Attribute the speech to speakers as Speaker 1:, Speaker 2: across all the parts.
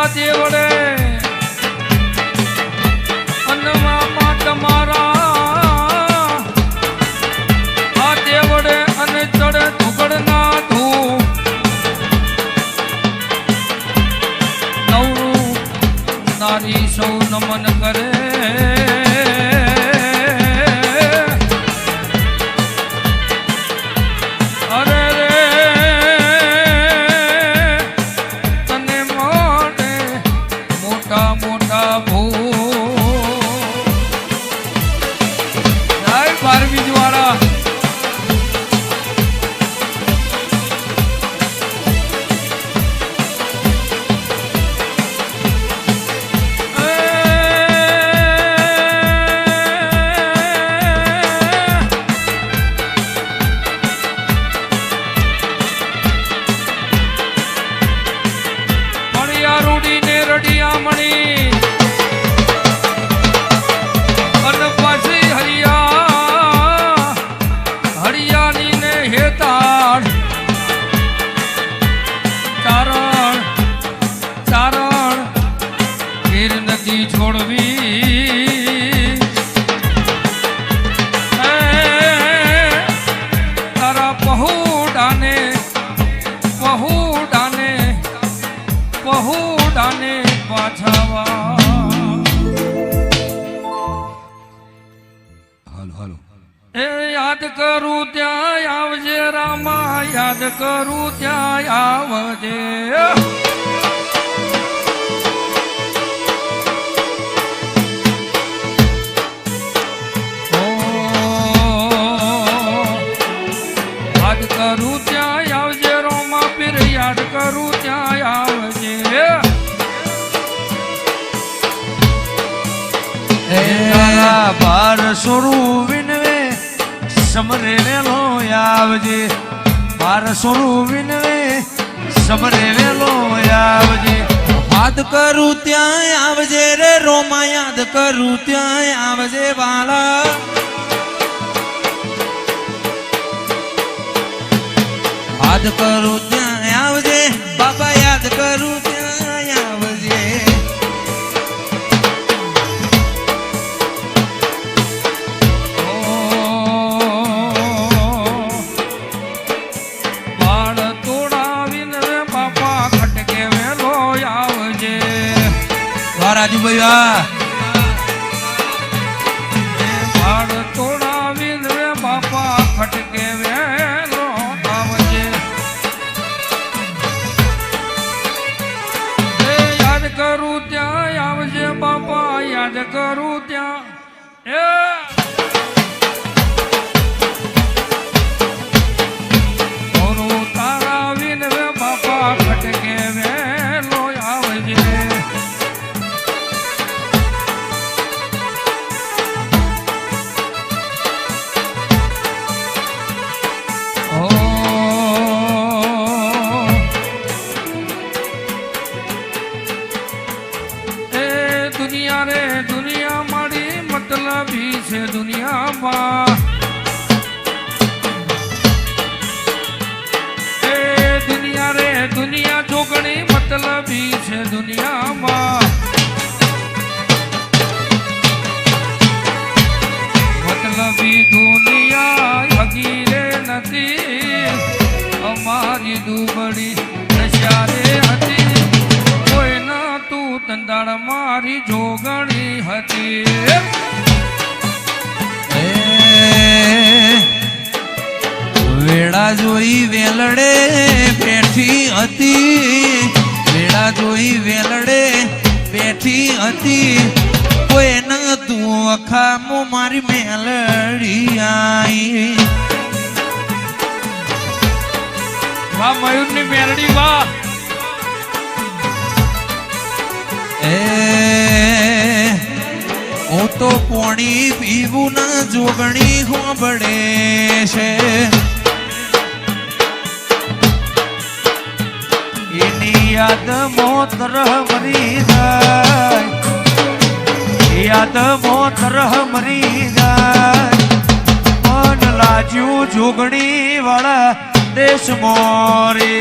Speaker 1: દેવડે અન્નમાં તમારા આ દેવડે અને ચડે ધુગડના ધૂપ નવરું નારી સૌ નમન કરે યાદ કરું ત્યાં આવજે રામા યાદ કરું ત્યાં આવજે યાદ કરું ત્યાં આવજે રોમા પીર યાદ કરું ત્યાં આવજે
Speaker 2: ભાર સ્વરૂપ વિનવે સમરે વેલો આવજે ભાર સ્વરૂપ વિનવે સમરે વેલો આવજે યાદ કરું ત્યાં આવજે રે રોમા યાદ કરું ત્યાં આવજે વાલા યાદ કરું ત્યાં આવજે બાબા યાદ કરું ત્યાં આવજે રાજુભાઈ
Speaker 1: ભાડ તોડાવીને રે બાપા ખટકે વેલો આવજે યાદ કરું ત્યાં આવજે બાપા યાદ કરું ત્યાં તારાવીને રે બાપા ખટકે વેલો આવજે દુનિયા મારી મતલબી છે દુનિયામાં એ દુનિયા રે દુનિયા જોગણી મતલબી છે દુનિયામાં મતલબી દુનિયા હગીરે નથી અમારી દુબળી નશારે હતી કોઈ ના તું તંદાળ મારી જોગણી હતી વેળા જોઈ વેલડે બેઠી હતી વેળા જોઈ વેલડે બેઠી હતી કોઈ ન તું અખામો મારી મેલડી આઈ વાહ મયુર ની મેલડી વાહ
Speaker 2: હું તો પોણી પીવું ના જોગણી હોબળે છે એની યાદ મોત મરી જાય યાદ મોત મરી જાય મન લાજ્યું જોગણી વાળા દેશ મોરે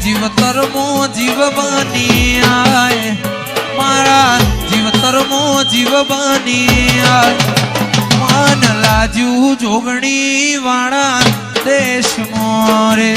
Speaker 2: જીવતરમો જીવ બની આય મારા જીવતરમો જીવ બની આય માન લાજુ જોગણી વાળા દેશ મોરે